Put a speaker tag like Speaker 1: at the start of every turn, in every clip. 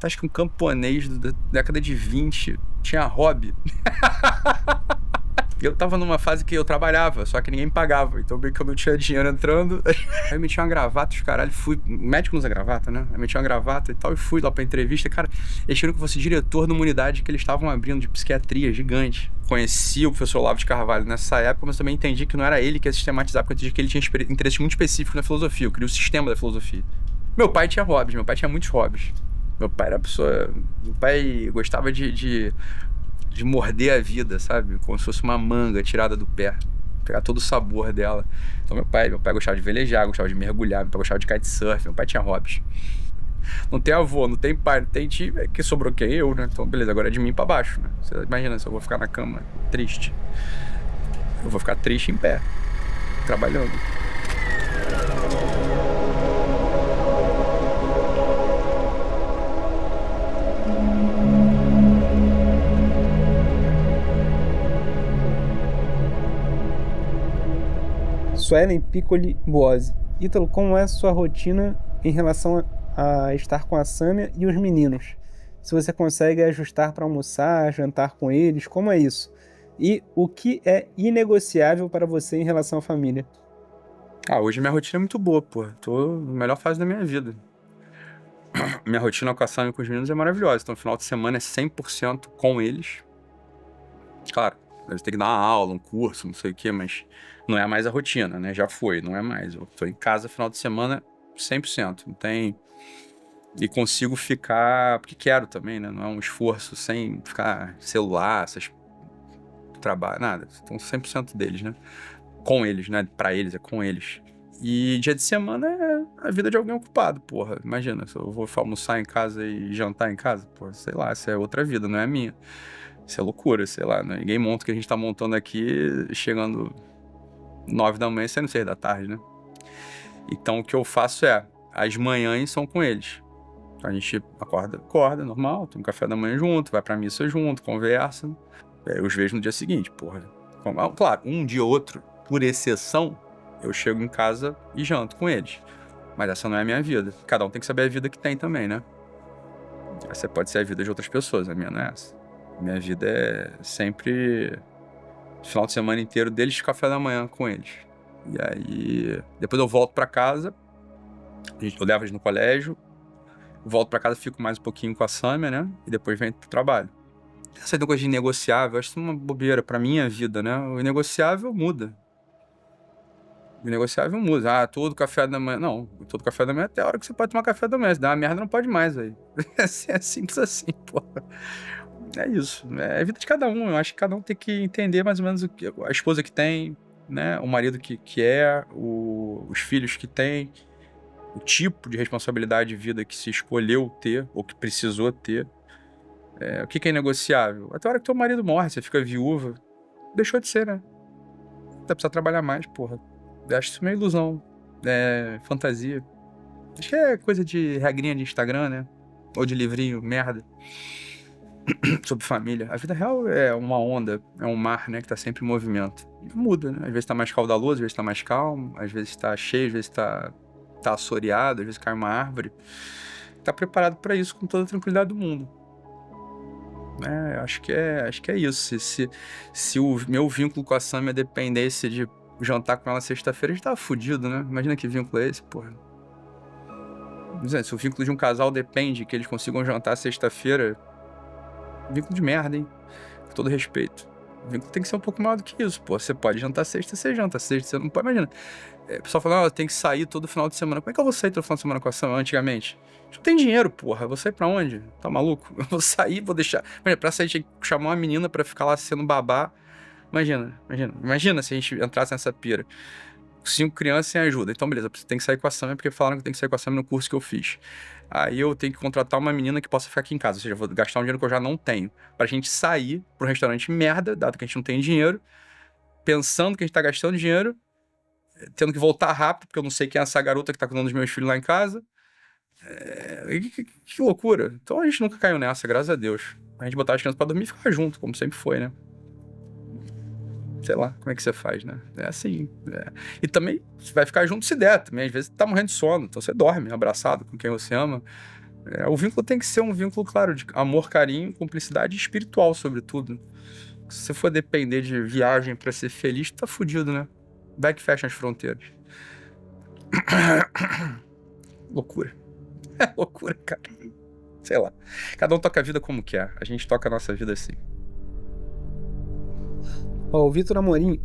Speaker 1: Acho que um camponês da década de 20 tinha hobby. Eu tava numa fase que eu trabalhava, só que ninguém me pagava. Então meio que eu não tinha dinheiro entrando. Aí eu meti uma gravata, os caralho, fui. Médico não usa gravata, né? Aí meti uma gravata e tal, e fui lá pra entrevista. Cara, eles queriam que eu fosse diretor de uma unidade que eles estavam abrindo de psiquiatria gigante. Conheci o professor Olavo de Carvalho nessa época, mas também entendi que não era ele que ia sistematizar, porque eu entendi que ele tinha interesse muito específico na filosofia. Eu queria o sistema da filosofia. Meu pai tinha hobbies, meu pai tinha muitos hobbies. Meu pai era pessoa. Meu pai gostava de morder a vida, sabe? Como se fosse uma manga tirada do pé. Pegar todo o sabor dela. Então meu pai gostava de velejar, gostava de mergulhar, meu pai gostava de kitesurf, meu pai tinha hobbies. Não tem avô, não tem pai, não tem tio, que sobrou quem? Eu, né? Então beleza, agora é de mim pra baixo, né? Você imagina se eu vou ficar na cama triste. Eu vou ficar triste em pé, trabalhando.
Speaker 2: Suelen Piccoli Boasi. Ítalo, como é a sua rotina em relação a estar com a Sâmia e os meninos? Se você consegue ajustar para almoçar, jantar com eles, como é isso? E o que é inegociável para você em relação à família?
Speaker 1: Ah, hoje minha rotina é muito boa, pô. Tô na melhor fase da minha vida. Minha rotina com a Sam e com os meninos é maravilhosa. Então, final de semana é 100% com eles. Claro, eles têm que dar uma aula, um curso, não sei o quê, mas não é mais a rotina, né? Já foi, não é mais. Eu tô em casa final de semana 100%. Não tem... E consigo ficar, porque quero também, né? Não é um esforço sem ficar celular, essas trabalho, nada. Então 100% deles, né? Com eles, né? Pra eles, é com eles. E dia de semana é a vida de alguém ocupado, porra. Imagina, se eu vou almoçar em casa e jantar em casa, porra, sei lá, essa é outra vida, não é a minha. Isso é loucura, sei lá, né? Ninguém monta o que a gente tá montando aqui chegando 9 da manhã e saindo 6 da tarde, né? Então o que eu faço é, as manhãs são com eles. Então, a gente acorda, normal, toma um café da manhã junto, vai pra missa junto, conversa. Eu os vejo no dia seguinte, porra. Claro, um dia ou outro, por exceção, eu chego em casa e janto com eles. Mas essa não é a minha vida. Cada um tem que saber a vida que tem também, né? Essa pode ser a vida de outras pessoas, a minha não é essa. Minha vida é sempre final de semana inteiro deles de café da manhã com eles. E aí, depois eu volto pra casa, eu levo eles no colégio, volto pra casa, fico mais um pouquinho com a Sâmia, né? E depois venho pro trabalho. Essa coisa de negociável, eu acho isso uma bobeira pra minha vida, né? O negociável muda. O negociável muda. Ah, todo café da manhã. Não, todo café da manhã até a hora que você pode tomar café da manhã. Se der uma merda, não pode mais, aí. É simples assim, pô. É isso. É a vida de cada um. Eu acho que cada um tem que entender mais ou menos a esposa que tem, né? O marido que é, os filhos que tem, o tipo de responsabilidade de vida que se escolheu ter ou que precisou ter. O que é negociável? Até a hora que teu marido morre, você fica viúva, deixou de ser, né? Você precisa trabalhar mais, porra. Eu acho isso meio ilusão. É fantasia. Acho que é coisa de regrinha de Instagram, né? Ou de livrinho, merda. Sobre família. A vida real é uma onda, é um mar, né? Que tá sempre em movimento. E muda, né? Às vezes tá mais caudaloso, às vezes tá mais calmo, às vezes tá cheio, às vezes tá assoreado, às vezes cai uma árvore. Tá preparado pra isso com toda a tranquilidade do mundo. Acho que é isso. Se o meu vínculo com a Samia dependesse de jantar com ela sexta-feira, a gente tava fudido, né? Imagina que vínculo é esse, porra. Se o vínculo de um casal depende que eles consigam jantar sexta-feira, vínculo de merda, hein? Com todo respeito. O vínculo tem que ser um pouco maior do que isso, pô. Você pode jantar sexta, você janta sexta, você não pode, imagina. O pessoal fala, tem que sair todo final de semana. Como é que eu vou sair todo final de semana com a Sam antigamente? Não tem dinheiro, porra. Eu vou sair pra onde? Tá maluco? Eu vou sair, vou deixar. Imagina, pra sair, tinha que chamar uma menina pra ficar lá sendo babá. Imagina se a gente entrasse nessa pira. 5 crianças sem ajuda. Então, beleza, tem que sair com a Sam porque falaram que tem que sair com a Sam no curso que eu fiz. Aí eu tenho que contratar uma menina que possa ficar aqui em casa. Ou seja, eu vou gastar um dinheiro que eu já não tenho. Pra gente sair pra um restaurante merda, dado que a gente não tem dinheiro, pensando que a gente tá gastando dinheiro, tendo que voltar rápido, porque eu não sei quem é essa garota que tá cuidando dos meus filhos lá em casa. Que loucura. Então a gente nunca caiu nessa, graças a Deus. A gente botava as crianças pra dormir e ficar junto, como sempre foi, né? Sei lá, como é que você faz, né? É assim. E também, você vai ficar junto se der também. Às vezes tá morrendo de sono, então você dorme abraçado com quem você ama. O vínculo tem que ser um vínculo, claro, de amor, carinho, cumplicidade e espiritual, sobretudo. Se você for depender de viagem pra ser feliz, tá fudido, né? Vai que fecha as fronteiras. Loucura. É loucura, cara. Sei lá. Cada um toca a vida como quer. A gente toca a nossa vida assim.
Speaker 2: Ó, o Vitor Amorim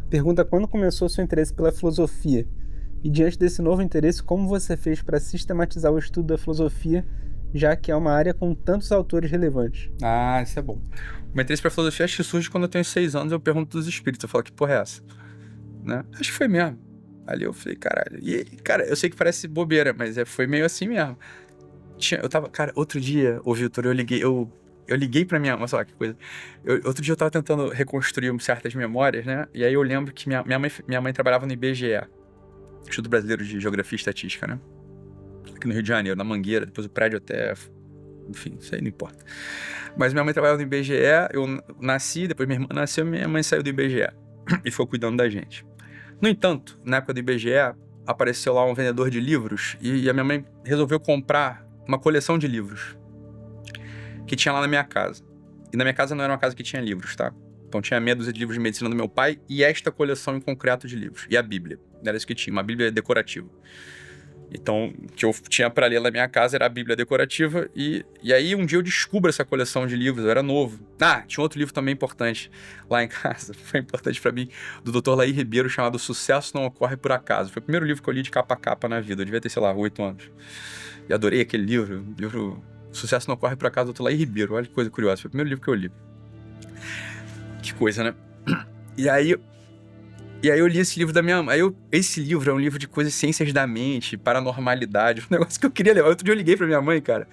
Speaker 2: pergunta quando começou seu interesse pela filosofia. E diante desse novo interesse, como você fez para sistematizar o estudo da filosofia, já que é uma área com tantos autores relevantes?
Speaker 1: Ah, isso é bom. O meu interesse pra filosofia acho que surge quando eu tenho 6 anos, eu pergunto dos espíritos. Eu falo, que porra é essa? Né? Acho que foi mesmo. Ali eu falei, caralho. E, cara, eu sei que parece bobeira, mas foi meio assim mesmo. Eu tava, cara, outro dia, ô Vitor, eu liguei pra minha mãe, sei lá que coisa. Outro dia eu tava tentando reconstruir certas memórias, né? E aí eu lembro que minha mãe trabalhava no IBGE, Instituto Brasileiro de Geografia e Estatística, né? Aqui no Rio de Janeiro, na Mangueira, depois o prédio até. Enfim, isso aí não importa. Mas minha mãe trabalhava no IBGE, eu nasci, depois minha irmã nasceu, minha mãe saiu do IBGE e ficou cuidando da gente. No entanto, na época do IBGE, apareceu lá um vendedor de livros e a minha mãe resolveu comprar uma coleção de livros que tinha lá na minha casa. E na minha casa não era uma casa que tinha livros, tá? Então tinha meia dúzia de livros de medicina do meu pai e esta coleção em concreto de livros. E a Bíblia. Era isso que tinha, uma Bíblia decorativa. Então, o que eu tinha para ler na minha casa era a Bíblia decorativa. E aí, um dia eu descubro essa coleção de livros, eu era novo. Ah, tinha outro livro também importante lá em casa, foi importante para mim, do Dr. Laí Ribeiro, chamado Sucesso Não Ocorre Por Acaso. Foi o primeiro livro que eu li de capa a capa na vida, eu devia ter, sei lá, 8 anos. E adorei aquele livro Sucesso Não Ocorre Por Acaso, do Dr. Laí Ribeiro. Olha que coisa curiosa, foi o primeiro livro que eu li. Que coisa, né? E aí eu li esse livro da minha mãe. Esse livro é um livro de coisas, ciências da mente, paranormalidade, um negócio que eu queria ler. Outro dia eu liguei pra minha mãe, cara,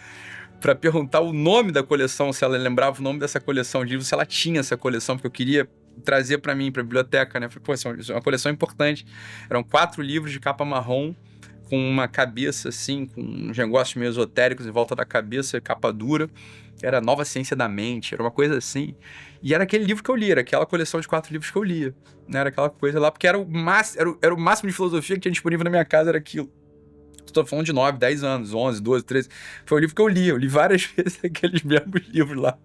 Speaker 1: pra perguntar o nome da coleção, se ela lembrava o nome dessa coleção de livros, se ela tinha essa coleção, porque eu queria trazer pra mim, pra biblioteca, né? Falei, pô, isso é uma coleção importante. Eram 4 livros de capa marrom, com uma cabeça assim, com uns negócios meio esotéricos em volta da cabeça, capa dura. Era Nova Ciência da Mente, era uma coisa assim. E era aquele livro que eu li, era aquela coleção de 4 livros que eu lia. Né? Era aquela coisa lá, porque era o máximo de filosofia que tinha disponível na minha casa, era aquilo. Estou falando de 9, 10 anos, 11, 12, 13. Foi o livro que eu li. Eu li várias vezes aqueles mesmos livros lá.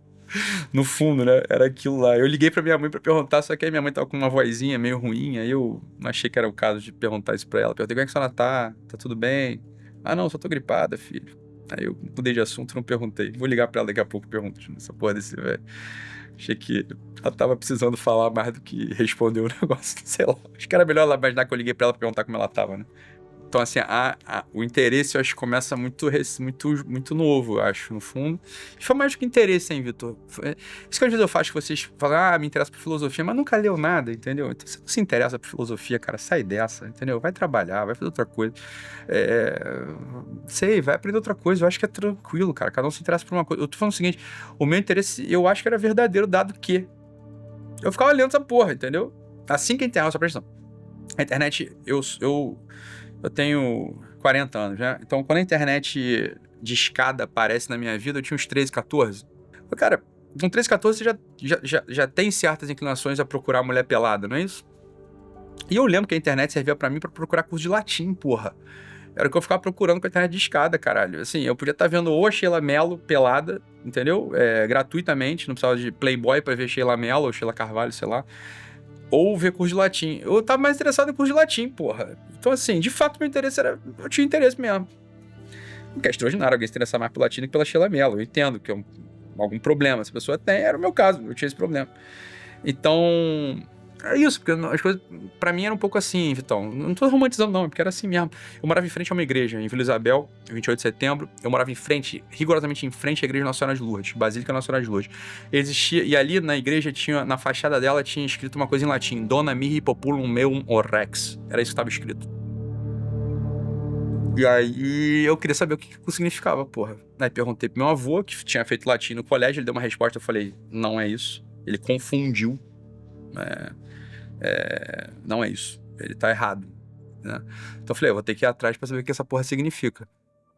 Speaker 1: No fundo, né? Era aquilo lá. Eu liguei pra minha mãe pra perguntar, só que aí minha mãe tava com uma vozinha meio ruim, aí eu não achei que era o caso de perguntar isso pra ela. Perguntei, como é que a senhora tá? Tá tudo bem? Ah, não, só tô gripada, filho. Aí eu mudei de assunto, não perguntei. Vou ligar pra ela daqui a pouco e pergunto nessa porra desse velho. Achei que ela tava precisando falar mais do que responder o negócio, sei lá. Acho que era melhor ela imaginar que eu liguei pra ela pra perguntar como ela tava, né? Então, assim, o interesse, eu acho que começa muito novo, eu acho, no fundo. E foi mais do que interesse, hein, Vitor? Isso que às vezes eu faço, que vocês falam, me interessa por filosofia, mas nunca leu nada, entendeu? Então, se você não se interessa por filosofia, cara, sai dessa, entendeu? Vai trabalhar, vai fazer outra coisa. Vai aprender outra coisa. Eu acho que é tranquilo, cara. Cada um se interessa por uma coisa. Eu tô falando o seguinte, o meu interesse, eu acho que era verdadeiro, dado que eu ficava lendo essa porra, entendeu? Assim que a internet, só presta atenção. A internet, eu tenho 40 anos, né? Então, quando a internet de escada aparece na minha vida, eu tinha uns 13, 14. Cara, com 13, 14 você já tem certas inclinações a procurar mulher pelada, não é isso? E eu lembro que a internet servia pra mim pra procurar curso de latim, porra. Era o que eu ficava procurando com a internet de escada, caralho. Assim, eu podia estar vendo ou a Sheila Mello pelada, entendeu? Gratuitamente, não precisava de Playboy pra ver Sheila Mello ou Sheila Carvalho, sei lá. Ou ver curso de latim. Eu tava mais interessado em curso de latim, porra. Então, assim, de fato, meu interesse era... Eu tinha interesse mesmo. Não é extraordinário alguém se interessar mais pelo latim do que pela Sheila Mello. Eu entendo que é algum problema. Se a pessoa tem, era o meu caso. Eu tinha esse problema. Então... É isso, porque as coisas, pra mim, era um pouco assim, Vitão. Não tô romantizando, não, porque era assim mesmo. Eu morava em frente a uma igreja, em Vila Isabel, 28 de setembro. Eu morava em frente, rigorosamente em frente à Igreja Nossa Senhora de Lourdes, Basílica Nossa Senhora de Lourdes. Existia, e ali na igreja, na fachada dela, tinha escrito uma coisa em latim: Dona Mihi Populum Meum Orex. Era isso que estava escrito. E aí eu queria saber o que significava, porra. Aí perguntei pro meu avô, que tinha feito latim no colégio, ele deu uma resposta, eu falei, não é isso. Ele confundiu. Não é isso, ele tá errado, né? Então eu falei, eu vou ter que ir atrás pra saber o que essa porra significa.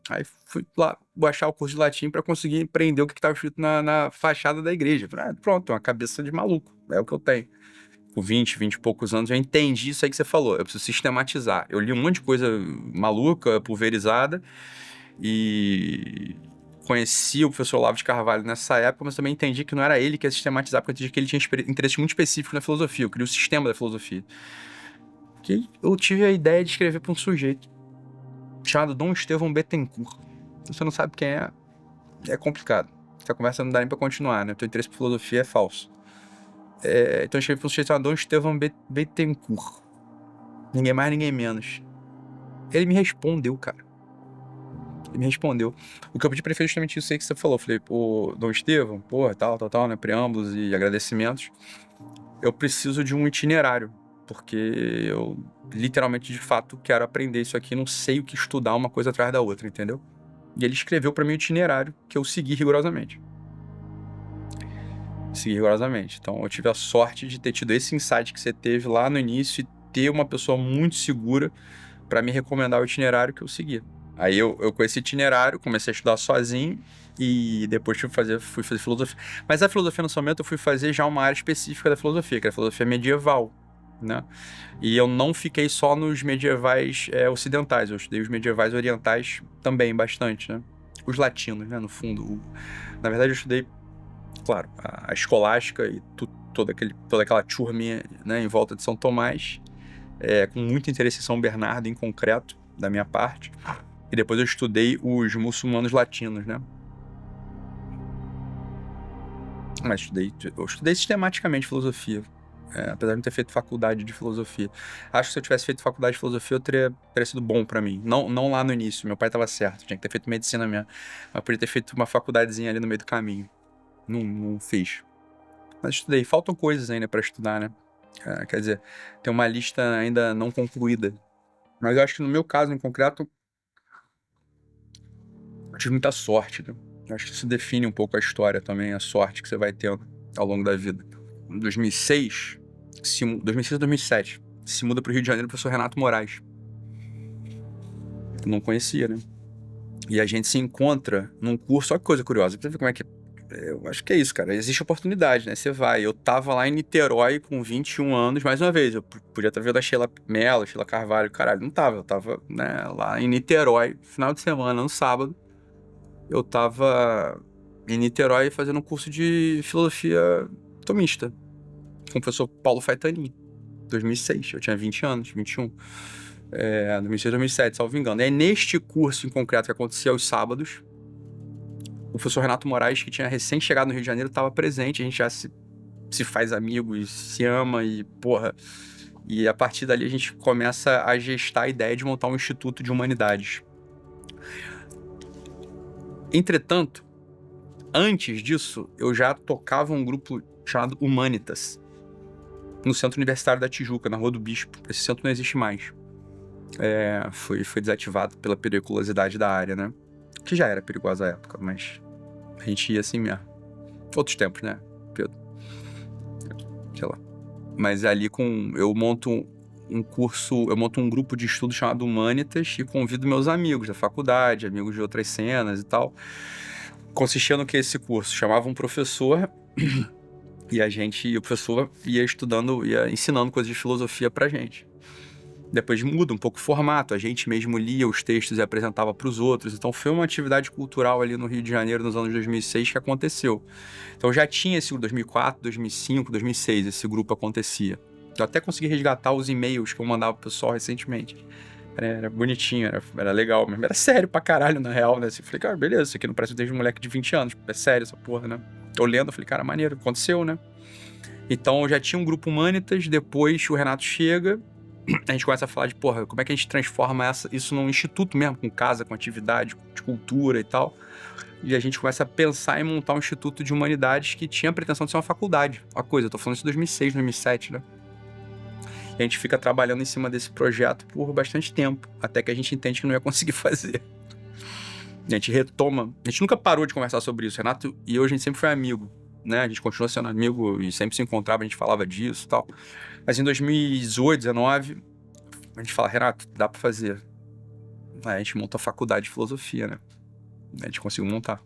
Speaker 1: Aí fui lá baixar o curso de latim pra conseguir empreender o que tava escrito na fachada da igreja. Falei, pronto, uma cabeça de maluco, é o que eu tenho. Com 20 e poucos anos, eu entendi isso aí que você falou, eu preciso sistematizar. Eu li um monte de coisa maluca, pulverizada, E conheci o professor Olavo de Carvalho nessa época, mas também entendi que não era ele que ia sistematizar, porque eu entendi que ele tinha interesse muito específico na filosofia. Eu queria o sistema da filosofia. Que eu tive a ideia de escrever para um sujeito chamado Dom Estevão Bettencourt. Se você não sabe quem é complicado. Essa conversa não dá nem pra continuar, né? O teu interesse por filosofia é falso. Então eu escrevi para um sujeito chamado Dom Estevão Bettencourt. Ninguém mais, ninguém menos. Ele me respondeu, cara. Ele me respondeu. O que eu pedi pra ele foi justamente isso aí que você falou. Eu falei, pô, Dom Estevão, porra, tal, né? Preâmbulos e agradecimentos. Eu preciso de um itinerário, porque eu literalmente, de fato, quero aprender isso aqui, não sei o que estudar uma coisa atrás da outra, entendeu? E ele escreveu pra mim o itinerário que eu segui rigorosamente. Então eu tive a sorte de ter tido esse insight que você teve lá no início e ter uma pessoa muito segura pra me recomendar o itinerário que eu seguia. Aí eu com esse itinerário comecei a estudar sozinho e depois fui fazer filosofia. Mas a filosofia no seu momento eu fui fazer já uma área específica da filosofia, que era a filosofia medieval, né? E eu não fiquei só nos medievais ocidentais, eu estudei os medievais orientais também bastante, né? Os latinos, né? No fundo. Na verdade eu estudei, claro, a escolástica e toda aquela turminha, né, em volta de São Tomás, com muito interesse em São Bernardo em concreto, da minha parte. E depois eu estudei os muçulmanos latinos, né? Mas eu estudei sistematicamente filosofia, apesar de não ter feito faculdade de filosofia. Acho que se eu tivesse feito faculdade de filosofia, eu teria sido bom pra mim. Não lá no início, meu pai tava certo, tinha que ter feito medicina mesmo. Mas podia ter feito uma faculdadezinha ali no meio do caminho. Não fiz. Mas estudei. Faltam coisas ainda pra estudar, né? Quer dizer, tem uma lista ainda não concluída. Mas eu acho que no meu caso, em concreto, eu tive muita sorte, né? Eu acho que isso define um pouco a história também, a sorte que você vai tendo ao longo da vida. Em 2006 ou 2007, se muda pro Rio de Janeiro o professor Renato Moraes. Eu não conhecia, né? E a gente se encontra num curso, olha que coisa curiosa, pra você ver como é que... Eu acho que é isso, cara. Existe oportunidade, né? Você vai. Eu tava lá em Niterói com 21 anos, mais uma vez. Eu podia estar vendo a Sheila Mello, Sheila Carvalho, caralho. Não tava. Eu tava, né, lá em Niterói, final de semana, no sábado. Eu tava em Niterói fazendo um curso de filosofia tomista com o professor Paulo Faetani, 2006. Eu tinha 20 anos, 21. 2006, 2007, salvo engano. E aí, neste curso em concreto que acontecia aos sábados, o professor Renato Moraes, que tinha recém chegado no Rio de Janeiro, estava presente. A gente já se faz amigo e se ama e, porra... E a partir dali a gente começa a gestar a ideia de montar um instituto de humanidades. Entretanto, antes disso, eu já tocava um grupo chamado Humanitas, no Centro Universitário da Tijuca, na Rua do Bispo. Esse centro não existe mais. Foi desativado pela periculosidade da área, né? Que já era perigosa à época, mas a gente ia assim mesmo. Outros tempos, né, Pedro? Sei lá. Mas ali eu monto um curso, eu monto um grupo de estudo chamado Humanitas e convido meus amigos da faculdade, amigos de outras cenas e tal. Consistia no que esse curso? Chamava um professor e o professor ia ensinando coisas de filosofia pra gente. Depois muda um pouco o formato, a gente mesmo lia os textos e apresentava para os outros. Então foi uma atividade cultural ali no Rio de Janeiro nos anos 2006 que aconteceu. Então já tinha esse 2004, 2005, 2006, esse grupo acontecia. Eu até consegui resgatar os e-mails que eu mandava pro pessoal recentemente. Era bonitinho, era legal, mas era sério pra caralho na real, né? Eu falei, cara, beleza, isso aqui não parece desde um moleque de 20 anos, é sério essa porra, né? Eu lendo, eu falei, cara, maneiro, aconteceu, né? Então eu já tinha um grupo Humanitas, depois o Renato chega, a gente começa a falar de, porra, como é que a gente transforma isso num instituto mesmo, com casa, com atividade, de cultura e tal. E a gente começa a pensar em montar um instituto de humanidades que tinha a pretensão de ser uma faculdade. Uma coisa, eu tô falando isso em 2006, 2007, né? E a gente fica trabalhando em cima desse projeto por bastante tempo, até que a gente entende que não ia conseguir fazer. E a gente retoma. A gente nunca parou de conversar sobre isso. Renato e eu, a gente sempre foi amigo, né? A gente continua sendo amigo e sempre se encontrava, a gente falava disso e tal. Mas em 2018, 2019, a gente fala, Renato, dá pra fazer. Aí a gente monta a faculdade de filosofia, né? A gente conseguiu montar.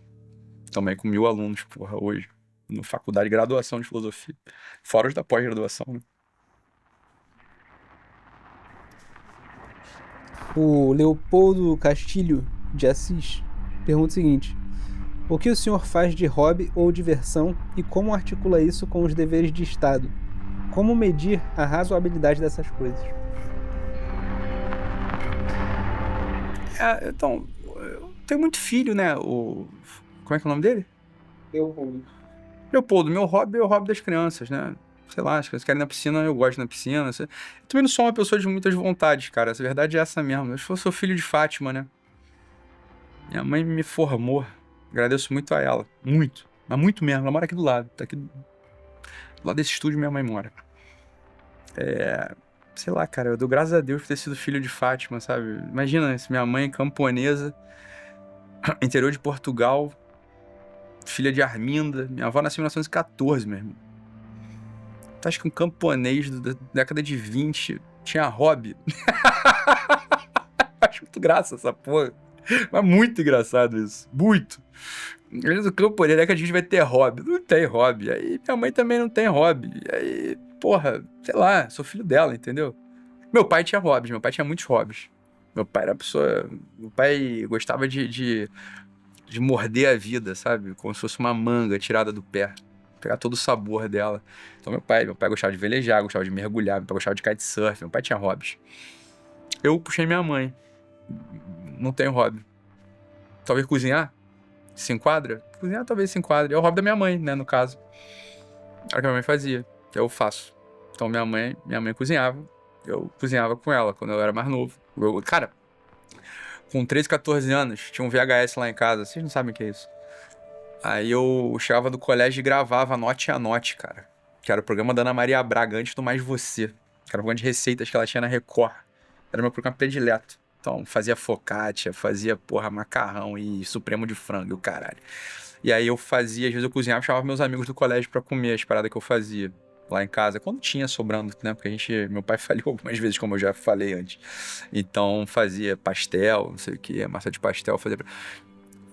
Speaker 1: Também com 1000 alunos, porra, hoje. Na faculdade de graduação de filosofia. Fora os da pós-graduação, né?
Speaker 2: O Leopoldo Castilho de Assis, pergunta o seguinte: o que o senhor faz de hobby ou diversão e como articula isso com os deveres de Estado? Como medir a razoabilidade dessas coisas?
Speaker 1: Então, eu tenho muito filho, né? Como é que é o nome dele? Leopoldo. Meu hobby é o hobby das crianças, né? Sei lá, as crianças querem ir na piscina, eu gosto de ir na piscina. Eu também não sou uma pessoa de muitas vontades, cara. A verdade é essa mesmo. Eu sou filho de Fátima, né? Minha mãe me formou. Agradeço muito a ela. Muito. Mas muito mesmo. Ela mora aqui do lado. Tá aqui do lado desse estúdio minha mãe mora. Sei lá, cara. Eu dou graças a Deus por ter sido filho de Fátima, sabe? Imagina se minha mãe camponesa, interior de Portugal, filha de Arminda. Minha avó nasceu em 1914, meu irmão. Tu acha que um camponês da década de 20 tinha hobby? Acho muito graça essa porra. Mas muito engraçado isso. Muito. Às vezes o camponês da década de 20 vai ter hobby. Não tem hobby. Aí minha mãe também não tem hobby. Aí, porra, sei lá, sou filho dela, entendeu? Meu pai tinha hobbies. Meu pai tinha muitos hobbies. Meu pai era uma pessoa... Meu pai gostava de morder a vida, sabe? Como se fosse uma manga tirada do pé. Pegar todo o sabor dela. Então meu pai gostava de velejar, gostava de mergulhar, meu pai gostava de kitesurf, meu pai tinha hobbies. Eu puxei minha mãe. Não tenho hobby. Talvez cozinhar? Se enquadra? Cozinhar talvez se enquadre. É o hobby da minha mãe, né, no caso. Era o que a minha mãe fazia. Eu faço. Então minha mãe cozinhava. Eu cozinhava com ela quando eu era mais novo. Cara, com 13, 14 anos, tinha um VHS lá em casa. Vocês não sabem o que é isso. Aí eu chegava do colégio e gravava Note a Note, cara. Que era o programa da Ana Maria Braga, antes do Mais Você. Que era o programa de receitas que ela tinha na Record. Era meu programa predileto. Então, fazia focaccia, fazia, porra, macarrão e supremo de frango e o caralho. E aí eu fazia, às vezes eu cozinhava e chamava meus amigos do colégio pra comer as paradas que eu fazia lá em casa. Quando tinha sobrando, né? Porque meu pai falhou algumas vezes, como eu já falei antes. Então, fazia pastel, não sei o que, massa de pastel, fazia...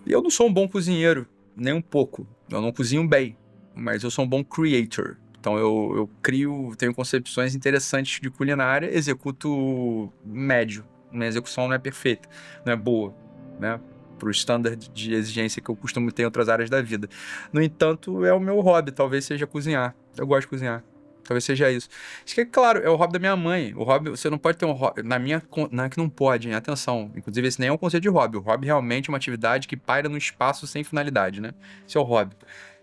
Speaker 1: E eu não sou um bom cozinheiro, nem um pouco. Eu não cozinho bem, mas eu sou um bom creator. Então eu crio, tenho concepções interessantes de culinária, executo médio. Minha execução não é perfeita, não é boa, né? Pro standard de exigência que eu costumo ter em outras áreas da vida. No entanto, é o meu hobby, talvez seja cozinhar. Eu gosto de cozinhar. Talvez seja isso. Isso que é claro, é o hobby da minha mãe. O hobby, você não pode ter um hobby. Não é que não pode, hein? Atenção. Inclusive, esse nem é um conceito de hobby. O hobby realmente é uma atividade que paira no espaço sem finalidade, né? Esse é o hobby.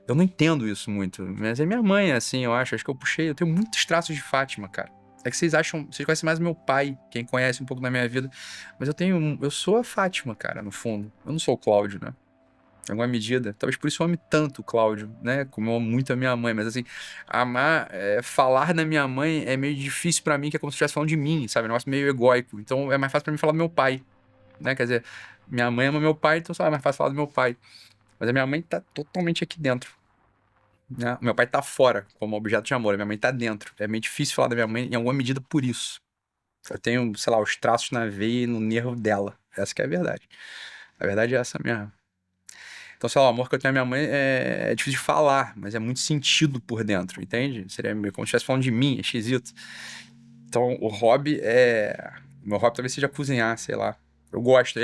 Speaker 1: Eu não entendo isso muito. Mas é minha mãe, assim, eu acho. Acho que eu puxei. Eu tenho muitos traços de Fátima, cara. É que vocês acham. Vocês conhecem mais meu pai, quem conhece um pouco da minha vida. Mas eu sou a Fátima, cara, no fundo. Eu não sou o Cláudio, né? Em alguma medida. Talvez por isso eu ame tanto o Cláudio, né? Como eu amo muito a minha mãe. Mas assim, falar da minha mãe é meio difícil pra mim, que é como se eu estivesse falando de mim, sabe? É um negócio meio egóico. Então é mais fácil pra mim falar do meu pai, né? Quer dizer, minha mãe ama meu pai, então só é mais fácil falar do meu pai. Mas a minha mãe tá totalmente aqui dentro, né? Meu pai tá fora, como objeto de amor. A minha mãe tá dentro. É meio difícil falar da minha mãe em alguma medida por isso. Eu tenho, sei lá, os traços na veia e no nervo dela. Essa que é a verdade. A verdade é essa mesmo. Então, sei lá, o amor que eu tenho à minha mãe é difícil de falar, mas é muito sentido por dentro, entende? Seria meio como se estivesse falando de mim, é esquisito. Então, o hobby é... Meu hobby talvez seja cozinhar, sei lá. Eu gosto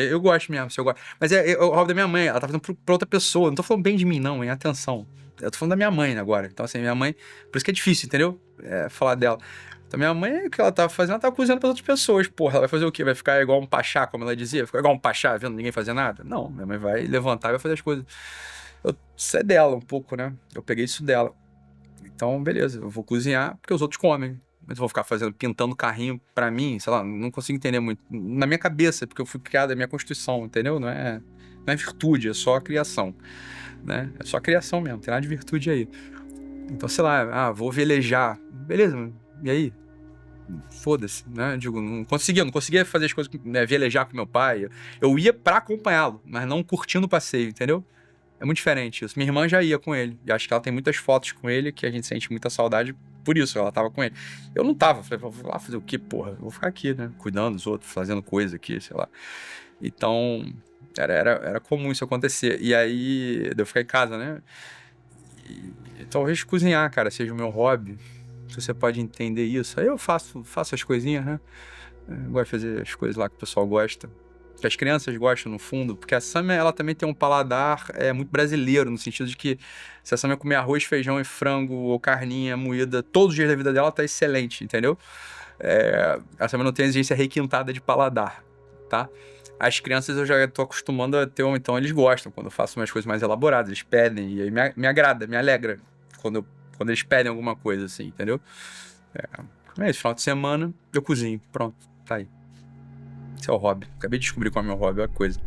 Speaker 1: mesmo, se eu gosto. Mas é o hobby da minha mãe, ela tá fazendo pra outra pessoa. Não tô falando bem de mim, não, hein? Atenção. Eu tô falando da minha mãe agora. Então, assim, minha mãe... Por isso que é difícil, entendeu? Falar dela. Então, minha mãe, o que ela tava fazendo, ela tava cozinhando para outras pessoas. Porra, ela vai fazer o quê? Vai ficar igual um pachá, como ela dizia? Vai ficar igual um pachá, vendo ninguém fazer nada? Não, minha mãe vai levantar e vai fazer as coisas. Isso é dela um pouco, né? Eu peguei isso dela. Então, beleza, eu vou cozinhar porque os outros comem. Mas eu vou ficar pintando carrinho pra mim, sei lá, não consigo entender muito. Na minha cabeça, porque eu fui criado, é minha constituição, entendeu? Não é virtude, é só criação, né? É só criação mesmo, não tem nada de virtude aí. Então, sei lá, vou velejar. Beleza, e aí? Foda-se, né? Digo, não conseguia fazer as coisas, né, velejar com meu pai. Eu ia pra acompanhá-lo, mas não curtindo o passeio, entendeu? É muito diferente isso. Minha irmã já ia com ele. E acho que ela tem muitas fotos com ele que a gente sente muita saudade por isso. Ela tava com ele. Eu não tava. Falei, vou lá fazer o quê, porra? Eu vou ficar aqui, né? Cuidando dos outros, fazendo coisa aqui, sei lá. Então, era comum isso acontecer. E aí, eu ficar em casa, né? E talvez cozinhar, cara, seja o meu hobby. Se você pode entender isso. Aí eu faço as coisinhas, né? Eu gosto de fazer as coisas lá que o pessoal gosta. que as crianças gostam no fundo, porque a Samia, ela também tem um paladar muito brasileiro, no sentido de que se a Samia comer arroz, feijão e frango ou carninha moída todos os dias da vida dela, tá excelente, entendeu? A Samia não tem exigência requintada de paladar, tá? As crianças eu já tô acostumando a ter, então eles gostam quando eu faço umas coisas mais elaboradas, eles pedem, e aí me agrada, me alegra quando eles pedem alguma coisa assim, entendeu? É isso, final de semana eu cozinho, pronto, tá aí. Esse é o hobby. Acabei de descobrir qual é o meu hobby, olha a coisa.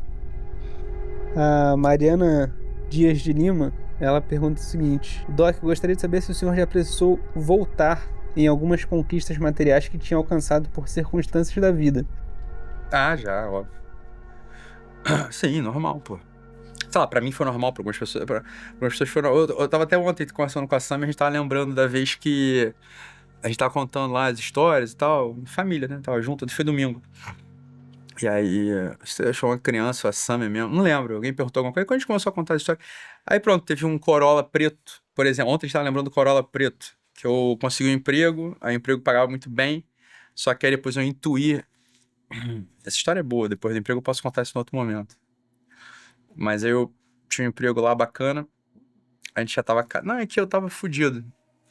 Speaker 2: A Mariana Dias de Lima, ela pergunta o seguinte: Doc, gostaria de saber se o senhor já precisou voltar em algumas conquistas materiais que tinha alcançado por circunstâncias da vida.
Speaker 1: Ah, já, óbvio. Sim, normal, pô. Sei lá, pra mim foi normal, pra algumas pessoas. Pra algumas pessoas foi normal. Eu tava até ontem conversando com a Sam e a gente tava lembrando da vez que a gente tava contando lá as histórias e tal, família, né? Tava junto, foi domingo. E aí, você achou uma criança, a Sam mesmo, não lembro, alguém perguntou alguma coisa, quando a gente começou a contar a história. Aí pronto, teve um Corolla preto, por exemplo, ontem a gente tava lembrando do Corolla preto, que eu consegui um emprego, aí o emprego pagava muito bem, só que aí depois eu intuí. Essa história é boa, depois do emprego eu posso contar isso em outro momento. Mas aí eu tinha um emprego lá bacana, a gente já tava. Não, é que eu tava fudido.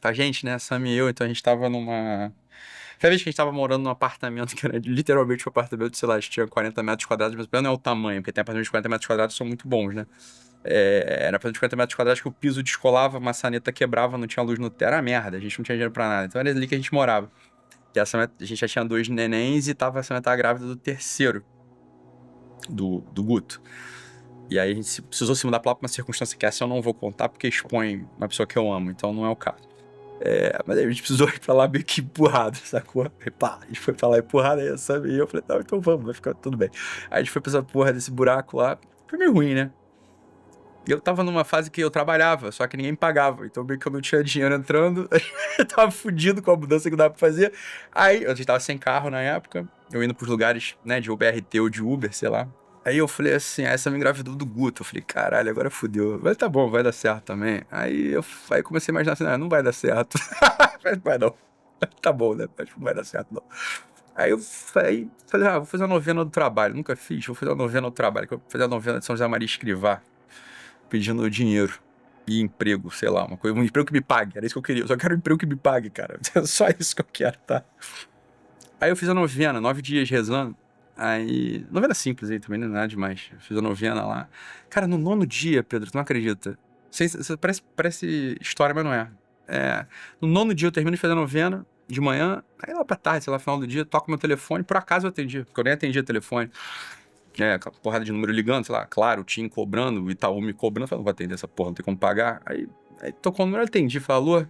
Speaker 1: A gente, né? Sam e eu, então a gente tava numa. Foi a vez que a gente tava morando num apartamento que era literalmente um apartamento, sei lá, tinha 40 metros quadrados, mas o problema não é o tamanho, porque tem apartamentos de 40 metros quadrados que são muito bons, né? Era apartamento de 40 metros quadrados que o piso descolava, a maçaneta quebrava, não tinha luz no teto. Era merda, a gente não tinha dinheiro pra nada. Então era ali que a gente morava. E a gente já tinha 2 nenéns e a Samia tava grávida do terceiro, do Guto. E aí a gente precisou se mudar pra lá por uma circunstância que essa eu não vou contar, porque expõe uma pessoa que eu amo, então não é o caso. Mas aí a gente precisou ir pra lá meio que empurrado, sacou? Aí, pá, a gente foi pra lá empurrado, aí sabe? E eu falei, não, então vamos, vai ficar tudo bem. Aí a gente foi pra essa porra desse buraco lá, foi meio ruim, né? E eu tava numa fase que eu trabalhava, só que ninguém me pagava, então meio que eu não tinha dinheiro entrando, eu tava fudido com a mudança que dava pra fazer. Aí a gente tava sem carro na época, eu indo pros lugares, né, de UBRT ou de Uber, sei lá. Aí eu falei assim, essa me engravidou do Guto. Eu falei, caralho, agora fudeu. Mas tá bom, vai dar certo também. Aí comecei a imaginar assim, não vai dar certo. Mas não vai não. Tá bom, né? Mas não vai dar certo não. Aí eu falei, vou fazer uma novena do trabalho. Nunca fiz, vou fazer uma novena do trabalho. Vou fazer a novena de São José Maria Escrivá, pedindo dinheiro e emprego, sei lá, uma coisa, um emprego que me pague. Era isso que eu queria. Eu só quero um emprego que me pague, cara. É só isso que eu quero, tá? Aí eu fiz a novena, 9 dias rezando. Aí, novena simples aí também, não é nada demais. Eu fiz a novena lá. Cara, no 9º dia, Pedro, tu não acredita? Parece história, mas não é. No 9º dia eu termino de fazer a novena, de manhã, aí lá pra tarde, sei lá, final do dia, toco meu telefone, por acaso eu atendi, porque eu nem atendia telefone. Aquela porrada de número ligando, sei lá, claro, o TIM cobrando, o Itaú me cobrando, eu falei, não vou atender essa porra, não tem como pagar. Aí tocou o número, eu atendi, falei, alô? Oi,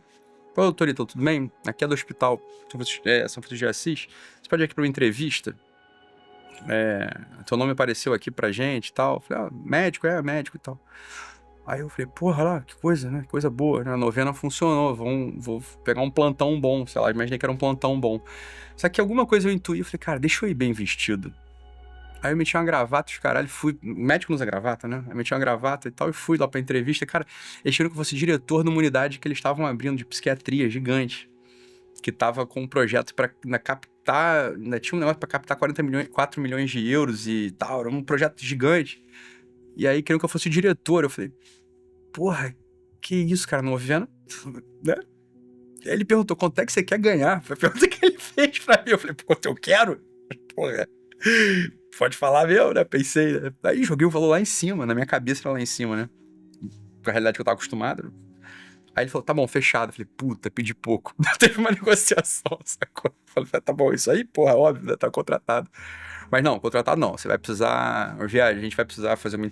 Speaker 1: doutor Ítalo, tudo bem? Aqui é do hospital São Francisco de Assis. Você pode ir aqui pra uma entrevista? Teu nome apareceu aqui pra gente e tal. Eu falei, médico e tal. Aí eu falei, porra lá, que coisa, né? Que coisa boa, né? A novena funcionou, vou pegar um plantão bom, sei lá, imaginei que era um plantão bom. Só que alguma coisa eu intuí, eu falei, cara, deixa eu ir bem vestido. Aí eu meti uma gravata, os caralho, fui. O médico não usa gravata, né? Eu meti uma gravata e tal, e fui lá pra entrevista. Cara, eles queriam que eu fosse diretor numa unidade que eles estavam abrindo de psiquiatria gigante. Que tava com um projeto pra captar. Ainda tinha um negócio pra captar 4 milhões de euros e tal. Era um projeto gigante. E aí queriam que eu fosse diretor. Eu falei, porra, que isso, cara, novena? Né? Aí ele perguntou, quanto é que você quer ganhar? Foi a pergunta que ele fez pra mim. Eu falei, quanto eu quero? Porra. Pode falar mesmo, né? Pensei, né? Aí joguei o valor lá em cima, na minha cabeça era lá em cima, né? Com a realidade que eu tava acostumado. Aí ele falou, tá bom, fechado. Eu falei, puta, pedi pouco. Teve uma negociação, sacou? Eu falei, tá bom, isso aí, porra, óbvio, né? Tá contratado. Mas não, contratado não. Você vai precisar. Viagem, a gente vai precisar fazer uma.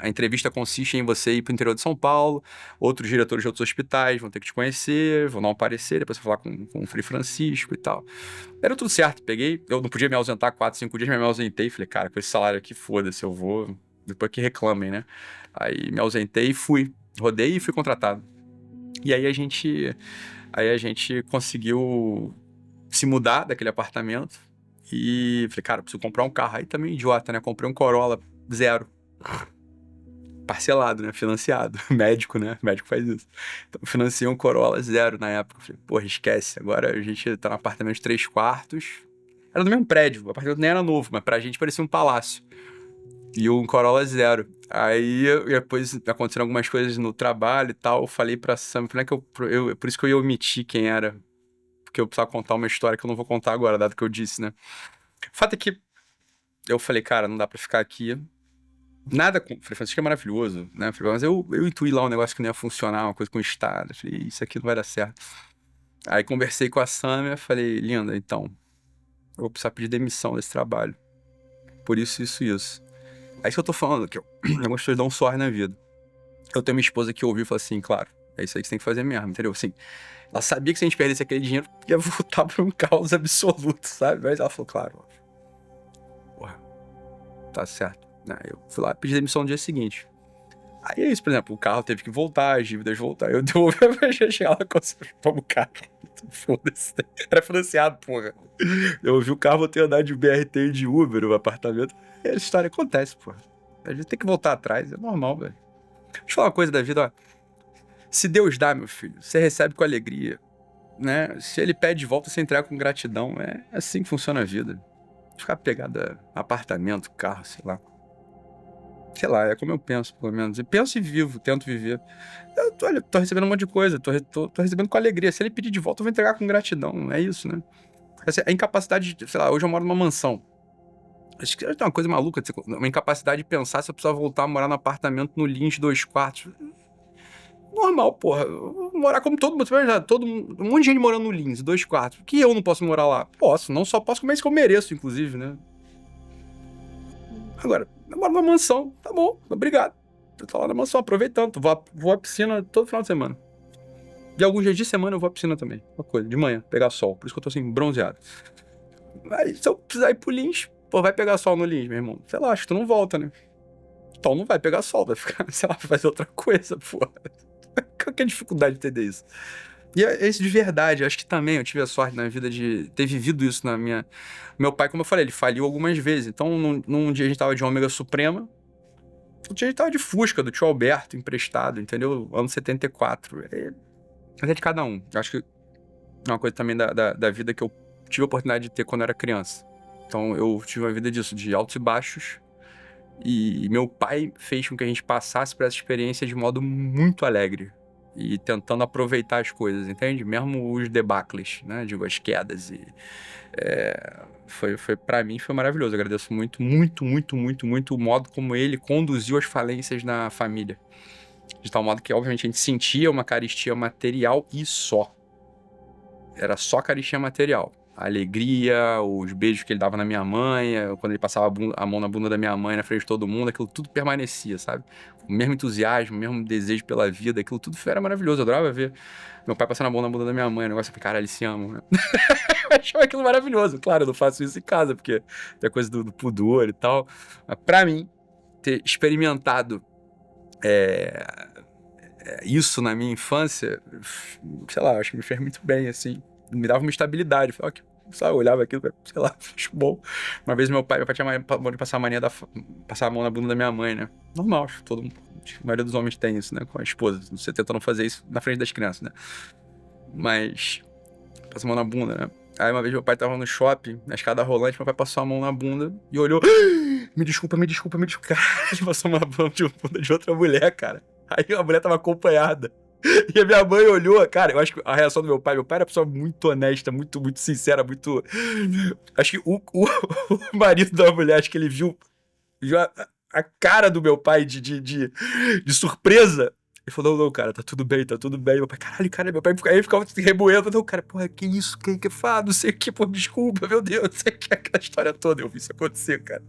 Speaker 1: A entrevista consiste em você ir pro interior de São Paulo, outros diretores de outros hospitais vão ter que te conhecer, vão dar um parecer, depois você vai falar com o Frei Francisco e tal. Era tudo certo, peguei. Eu não podia me ausentar 4, 5 dias, mas me ausentei. Falei, cara, com esse salário aqui, foda-se, eu vou. Depois que reclamem, né? Aí me ausentei e fui. Rodei e fui contratado. E aí a gente conseguiu se mudar daquele apartamento. E falei, cara, preciso comprar um carro. Aí também idiota, né? Comprei um Corolla 0. Parcelado, né? Financiado. Médico, né? Médico faz isso. Então, financiei um Corolla 0 na época. Falei, porra, esquece. Agora a gente tá num apartamento de 3 quartos. Era no mesmo prédio, o apartamento nem era novo, mas pra gente parecia um palácio. E um Corolla zero. Aí, depois aconteceram algumas coisas no trabalho e tal, eu falei pra Sam, não é que por isso que eu ia omitir quem era, porque eu precisava contar uma história que eu não vou contar agora, dado que eu disse, né? O fato é que eu falei, cara, não dá pra ficar aqui. Nada com. Falei, Francisco é maravilhoso, né? Falei, mas eu intuí lá um negócio que não ia funcionar, uma coisa com o Estado. Falei, isso aqui não vai dar certo. Aí conversei com a Samia, falei, linda, então, eu vou precisar pedir demissão desse trabalho. Por isso, isso, isso. É isso que eu tô falando, que eu gosto de dar um sorte na vida. Eu tenho minha esposa que ouviu e falou assim, claro, é isso aí que você tem que fazer mesmo, entendeu? Assim, ela sabia que se a gente perdesse aquele dinheiro, ia voltar pra um caos absoluto, sabe? Mas ela falou, claro, porra, tá certo. Eu fui lá pedir demissão no dia seguinte. Aí é isso, por exemplo, o carro teve que voltar, as dívidas voltar. Eu devolvi a chegar lá com o carro. Foda-se. Era financiado, porra. Eu ouvi o carro, vou ter andar de BRT e de Uber, o apartamento. E a história acontece, porra. A gente tem que voltar atrás, é normal, velho. Deixa eu falar uma coisa da vida, ó. Se Deus dá, meu filho, você recebe com alegria, né? Se ele pede de volta, você entrega com gratidão. É assim que funciona a vida. Ficar pegado a apartamento, carro, sei lá. Sei lá, é como eu penso, pelo menos. Eu penso e vivo, tento viver. Olha, tô recebendo um monte de coisa, tô recebendo com alegria. Se ele pedir de volta, eu vou entregar com gratidão. É isso, né? A incapacidade de, sei lá, hoje eu moro numa mansão. Acho que é uma coisa maluca, uma incapacidade de pensar se eu precisar voltar a morar num apartamento no Lins, 2 quartos. Normal, porra. Eu vou morar como todo mundo. Um monte de gente morando no Lins, 2 quartos. Por que eu não posso morar lá? Posso, não só posso, mas que eu mereço, inclusive, né? Agora, eu moro numa mansão, tá bom, obrigado. Eu tô lá na mansão, aproveitando. Vou à piscina todo final de semana. De alguns dias de semana eu vou à piscina também. Uma coisa, de manhã, pegar sol. Por isso que eu tô assim, bronzeado. Mas se eu precisar ir pro Lins, pô, vai pegar sol no Lins, meu irmão. Sei lá, acho que tu não volta, né? Então não vai pegar sol, vai ficar, sei lá, vai fazer outra coisa, pô. Qual que é a dificuldade de entender isso? E é isso de verdade, acho que também eu tive a sorte na vida de ter vivido isso na minha... Meu pai, como eu falei, ele faliu algumas vezes. Então, num dia a gente tava de Ômega Suprema, outro dia a gente tava de Fusca, do tio Alberto, emprestado, entendeu? Ano 74. Mas é de cada um. Acho que é uma coisa também da vida que eu tive a oportunidade de ter quando eu era criança. Então, eu tive uma vida disso, de altos e baixos. E meu pai fez com que a gente passasse por essa experiência de modo muito alegre. E tentando aproveitar as coisas, entende? Mesmo os debacles, né? Digo, as quedas. Pra mim, foi maravilhoso. Eu agradeço muito, muito, muito, muito, muito o modo como ele conduziu as falências na família. De tal modo que, obviamente, a gente sentia uma carestia material e só. Era só carestia material. A alegria, os beijos que ele dava na minha mãe, quando ele passava a mão na bunda da minha mãe na frente de todo mundo, aquilo tudo permanecia, sabe? O mesmo entusiasmo, o mesmo desejo pela vida, aquilo tudo era maravilhoso. Eu adorava ver meu pai passando a mão na bunda da minha mãe, o negócio, cara, eles se amam, né? Eu achava aquilo maravilhoso. Claro, eu não faço isso em casa, porque tem a coisa do pudor e tal. Mas pra mim, ter experimentado isso na minha infância, sei lá, acho que me fez muito bem, assim. Me dava uma estabilidade. Falei, sabe, eu olhava aquilo, sei lá, acho bom. Uma vez meu pai tinha passar a mania passar a mão na bunda da minha mãe, né? Normal, acho que a maioria dos homens tem isso, né? Com a esposa. Você tenta não fazer isso na frente das crianças, né? Mas passa a mão na bunda, né? Aí uma vez meu pai tava no shopping, na escada rolante, meu pai passou a mão na bunda e olhou. Me desculpa. Cara, ele passou uma mão de bunda de outra mulher, cara. Aí a mulher tava acompanhada. E a minha mãe olhou, cara, eu acho que a reação do meu pai era uma pessoa muito honesta, muito, muito sincera, muito... Acho que o marido da mulher, acho que ele viu a cara do meu pai de surpresa. Ele falou, não, cara, tá tudo bem. Meu pai, caralho, cara, meu pai aí ficava se remoendo. Não, cara, porra, que isso, que fala, não sei o que, pô, desculpa, meu Deus, não sei o que, aquela história toda, eu vi isso acontecer, cara.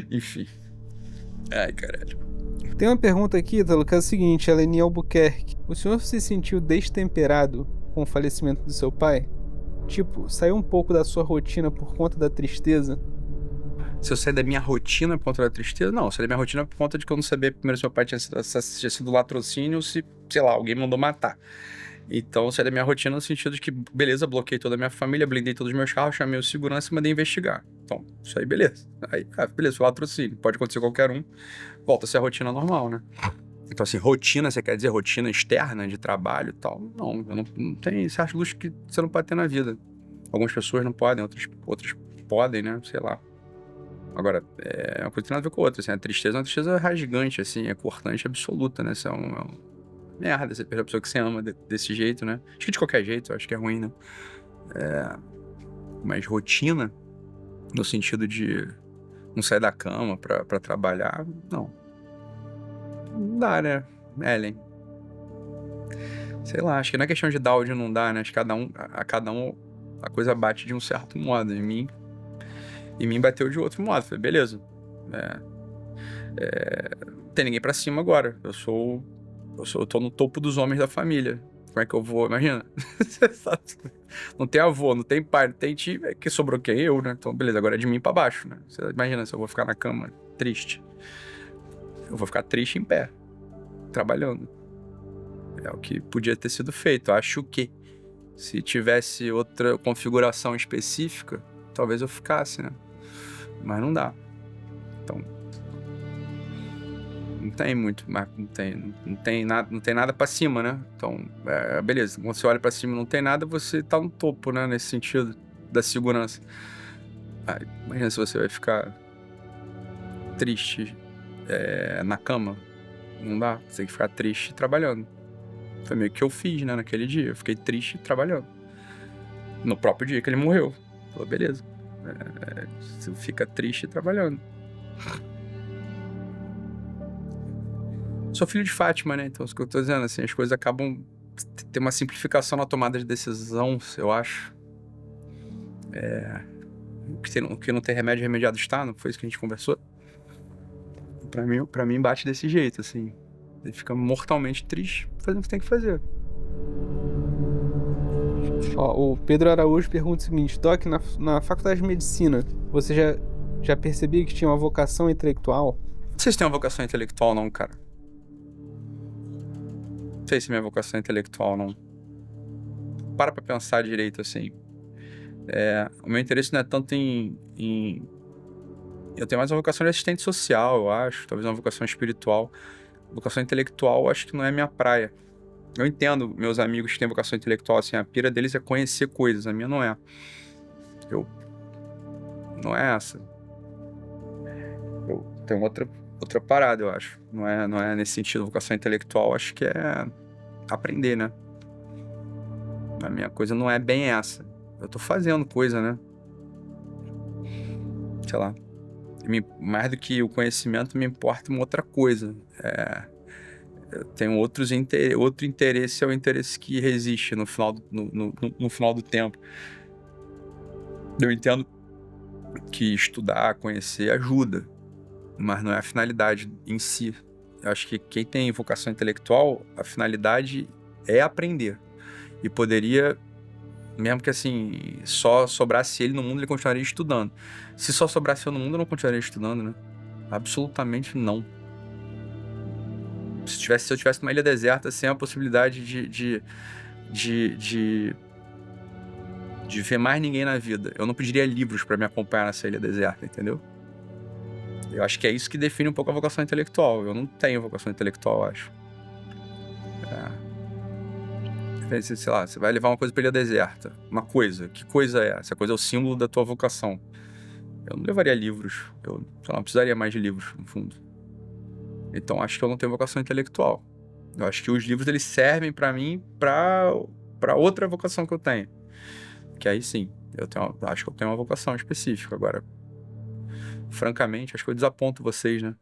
Speaker 1: Enfim. Ai, caralho.
Speaker 2: Tem uma pergunta aqui, Ítalo, que é o seguinte, a Leni Albuquerque. O senhor se sentiu destemperado com o falecimento do seu pai? Tipo, saiu um pouco da sua rotina por conta da tristeza?
Speaker 1: Se eu sair da minha rotina por conta da tristeza, não. Eu saí da minha rotina por conta de que eu não sabia primeiro se meu pai tinha sido latrocínio ou se, sei lá, alguém mandou matar. Então eu saí da minha rotina no sentido de que, beleza, bloqueei toda a minha família, blindei todos os meus carros, chamei o segurança e mandei investigar. Então, isso aí, beleza. Aí, beleza, foi latrocínio. Pode acontecer qualquer um. Volta a ser a rotina normal, né? Então, assim, rotina, você quer dizer rotina externa de trabalho e tal? Não, eu não tem certos luxos que você não pode ter na vida. Algumas pessoas não podem, outras podem, né? Sei lá. Agora, é uma coisa que tem nada a ver com a outra, assim, a tristeza é uma tristeza rasgante, assim, é cortante absoluta, né? Isso é uma merda, você perde a pessoa que você ama desse jeito, né? Acho que de qualquer jeito, eu acho que é ruim, né? Mas rotina, no sentido de não sair da cama pra trabalhar, não. Não dá, né, Ellen? Sei lá, acho que não é questão de dar ou de não dar, né? Acho que cada um a coisa bate de um certo modo. Em mim bateu de outro modo. Falei, beleza. Não tem ninguém pra cima agora. Eu tô no topo dos homens da família. Como é que eu vou? Imagina. Não tem avô, não tem pai, não tem tio. Que sobrou quem? Eu, né? Então, beleza, agora é de mim pra baixo, né? Você imagina se eu vou ficar na cama triste. Eu vou ficar triste em pé, trabalhando. É o que podia ter sido feito. Acho que se tivesse outra configuração específica, talvez eu ficasse, né? Mas não dá. Então, não tem muito, mas não tem nada pra cima, né? Então, beleza. Quando você olha pra cima e não tem nada, você tá no topo, né? Nesse sentido da segurança. Imagina se você vai ficar triste na cama. Não dá. Você tem que ficar triste trabalhando. Foi meio que eu fiz, né? Naquele dia. Eu fiquei triste trabalhando. No próprio dia que ele morreu. Falei, beleza. Você fica triste trabalhando. Sou filho de Fátima, né? Então, isso que eu tô dizendo, assim, as coisas acabam... Tem uma simplificação na tomada de decisão, eu acho. O que não tem remédio, remediado está, não foi isso que a gente conversou? Pra mim bate desse jeito, assim. Ele fica mortalmente triste fazendo o que tem que fazer.
Speaker 2: Ó, o Pedro Araújo pergunta o seguinte: Doc, na faculdade de medicina, você já percebia que tinha uma vocação intelectual?
Speaker 1: Não sei se tem uma vocação intelectual, não, cara. Não sei se minha vocação é intelectual, não. Para pra pensar direito, assim. O meu interesse não é tanto em... Eu tenho mais uma vocação de assistente social, eu acho. Talvez uma vocação espiritual. Vocação intelectual, eu acho que não é minha praia. Eu entendo meus amigos que têm vocação intelectual, assim, a pira deles é conhecer coisas, a minha não é. Não é essa. Eu tenho outra parada, eu acho. Não é nesse sentido, vocação intelectual, acho que é aprender, né? A minha coisa não é bem essa. Eu tô fazendo coisa, né? Sei lá. Mais do que o conhecimento, me importa uma outra coisa. Eu tenho outro interesse, é o interesse que resiste no final do tempo. Eu entendo que estudar, conhecer ajuda, mas não é a finalidade em si. Eu acho que quem tem vocação intelectual, a finalidade é aprender. E poderia, mesmo que assim, só sobrasse ele no mundo, ele continuaria estudando. Se só sobrasse eu no mundo, eu não continuaria estudando, né? Absolutamente não. Se eu tivesse numa ilha deserta, sem a possibilidade de ver mais ninguém na vida, eu não pediria livros para me acompanhar nessa ilha deserta, entendeu? Eu acho que é isso que define um pouco a vocação intelectual. Eu não tenho vocação intelectual, eu acho. Sei lá, você vai levar uma coisa pra ilha deserta. Uma coisa. Que coisa é? Essa coisa é o símbolo da tua vocação. Eu não levaria livros. Eu, sei lá, não precisaria mais de livros, no fundo. Então, acho que eu não tenho vocação intelectual. Eu acho que os livros, eles servem pra mim pra outra vocação que eu tenho. Que aí, sim, acho que eu tenho uma vocação específica. Agora, francamente, acho que eu desaponto vocês, né?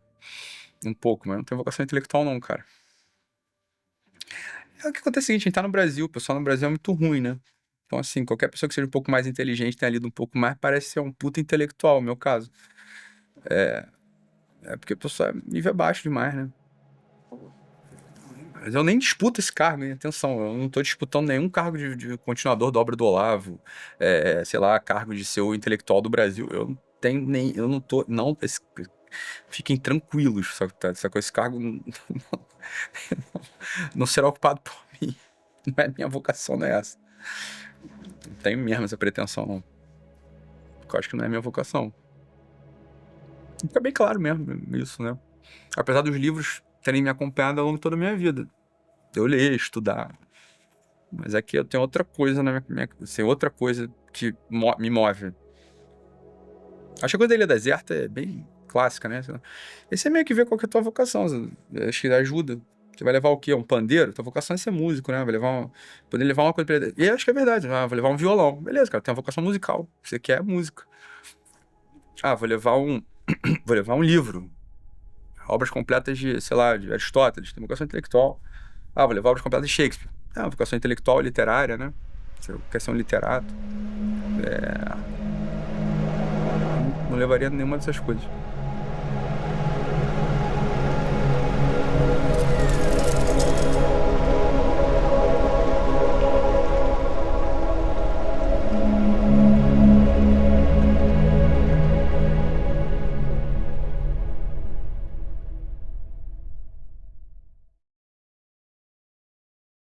Speaker 1: Um pouco, mas eu não tenho vocação intelectual não, cara. O que acontece é o seguinte, a gente tá no Brasil, o pessoal no Brasil é muito ruim, né? Então, assim, qualquer pessoa que seja um pouco mais inteligente, tenha lido um pouco mais, parece ser um puta intelectual, no meu caso. É porque o pessoal é nível abaixo demais, né? Mas eu nem disputo esse cargo, hein? Atenção, eu não tô disputando nenhum cargo de continuador da obra do Olavo, sei lá, cargo de ser o intelectual do Brasil. Eu não tenho nem. Eu não tô. Não, fiquem tranquilos, sabe? Só que esse cargo não será ocupado por mim. Não é minha vocação, não é essa. Não tenho mesmo essa pretensão, não. Porque eu acho que não é minha vocação. Fica bem claro mesmo isso, né? Apesar dos livros terem me acompanhado ao longo de toda a minha vida. Eu ler, estudar. Mas aqui eu tenho outra coisa assim, outra coisa que me move. Acho que a coisa da Ilha Deserta é bem clássica, né? Esse é meio que ver qual que é a tua vocação. Acho que ajuda. Você vai levar o quê? Um pandeiro? Tua vocação é ser músico, né? Vai levar poder levar uma coisa pra ele. E eu acho que é verdade. Ah, vou levar um violão. Beleza, cara, tem uma vocação musical. Você quer música. Ah, vou levar vou levar um livro. Obras completas de, sei lá, de Aristóteles. Tem vocação intelectual. Ah, vou levar obras completas de Shakespeare. É uma vocação intelectual, literária, né? Você quer ser um literato. Não levaria nenhuma dessas coisas.